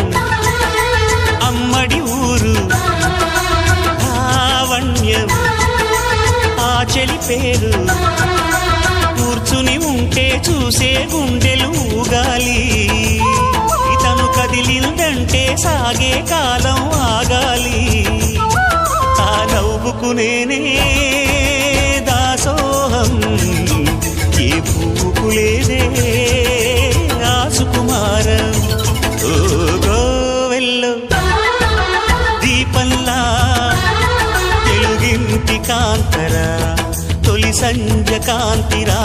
తీరం అమ్మడి ఊరు లావణ్యం ఆ చెలి పేరు కూర్చుని ఉంటే చూసే గుండెలు ఊగాలి ఇతను కదిలిందంటే సాగే కాలం ఆగాలి ఆ నవ్వుకు నేనే దాసోహం ఏ పువ్వుకు లేదే ఆ సుకుమారం ఓ గోవెల్లో దీపంలా తెలుగింటి కాంతరా తొలి సంధ్య కాంతిరా